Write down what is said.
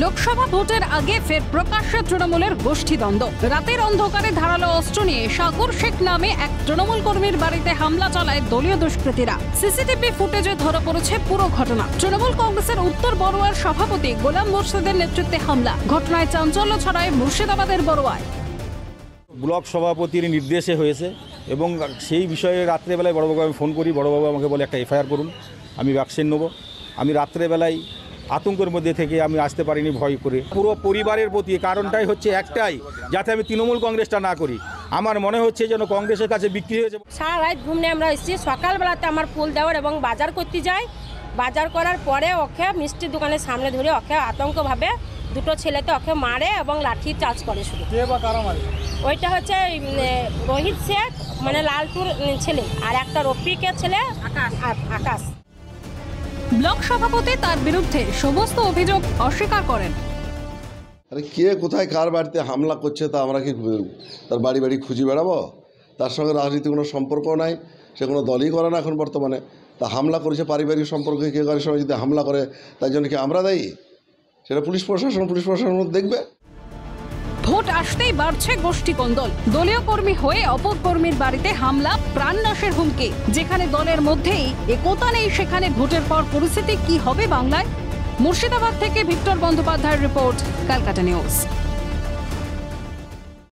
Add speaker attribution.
Speaker 1: লোকসভা ভোটের আগে ফের প্রকাশ্যে তৃণমূলের গোষ্ঠীদ্বন্দ্ব। রাতের অন্ধকারে ধারালো অস্ত্র নিয়ে সাগর শেখ নামে এক তৃণমূল কর্মীর বাড়িতে হামলা চালায় দলীয় দুষ্কৃতীরা। সিসিটিভি ফুটেজে ধরা পড়েছে পুরো ঘটনা। তৃণমূল কংগ্রেসের উত্তর বড়ুয়ার সভাপতি গোলাম মুর্শিদের নেতৃত্বে হামলা। ঘটনায় চাঞ্চল্য ছড়ায় মুর্শিদাবাদের বড়ুয়ায়।
Speaker 2: ব্লক সভাপতির নির্দেশে হয়েছে এবং সেই বিষয়ে রাত্রেবেলায় বড়বাবু আমি ফোন করি। বড়বাবু আমাকে বলে একটা এফআইআর করুন, আমি ভ্যাকসিন নেব। আমি রাত্রেবেলায় আতঙ্কের মধ্যে থেকে আমি আসতে পারিনি ভয় করে। পুরো পরিবারের প্রতি কারণটাই হচ্ছে একটাই, যাতে আমি তৃণমূল কংগ্রেসটা না করি। আমার মনে হচ্ছে যেন কংগ্রেসের কাছে বিক্রি হয়েছে।
Speaker 3: সারা রাত ঘুমনে আমরা এসেছি। সকালবেলাতে আমার ফুল দেওয়ার এবং বাজার করতে যাই। বাজার করার পরে ওকে মিষ্টির দোকানের সামনে ধরে ওকে আতঙ্কভাবে দুটো ছেলেতে ওকে মারে এবং লাঠি চার্জ করে শুরু। ওইটা হচ্ছে রোহিত শেখ মানে লালটুর ছেলে, আর একটা রফিকের ছেলে আকাশ।
Speaker 1: ব্লক সভাপতি তার বিরুদ্ধে সমস্ত অভিযোগ অস্বীকার করেন।
Speaker 4: আরে কে কোথায় কার বাড়িতে হামলা করছে তা আমরা কি তার বাড়ি বাড়ি খুঁজে বেড়াবো? তার সঙ্গে রাজনীতি কোনো সম্পর্ক নাই, সে কোনো দলই করে না এখন বর্তমানে। তা হামলা করেছে পারিবারিক সম্পর্কে, কে কারোর সঙ্গে যদি হামলা করে তার জন্য কি আমরা দায়ী? সেটা পুলিশ প্রশাসন দেখবে।
Speaker 1: ভোট আসতেই বাড়ছে গোষ্ঠী কোন্দল। দলীয় কর্মী হয়ে অপর কর্মীর বাড়িতে হামলা, প্রাণনাশের হুমকি। যেখানে দলের মধ্যেই একতা নেই, সেখানে ভোটের পর পরিস্থিতি কি হবে বাংলায়? মুর্শিদাবাদ থেকে ভিক্টর বন্দ্যোপাধ্যায়ের রিপোর্ট, ক্যালকাটা নিউজ।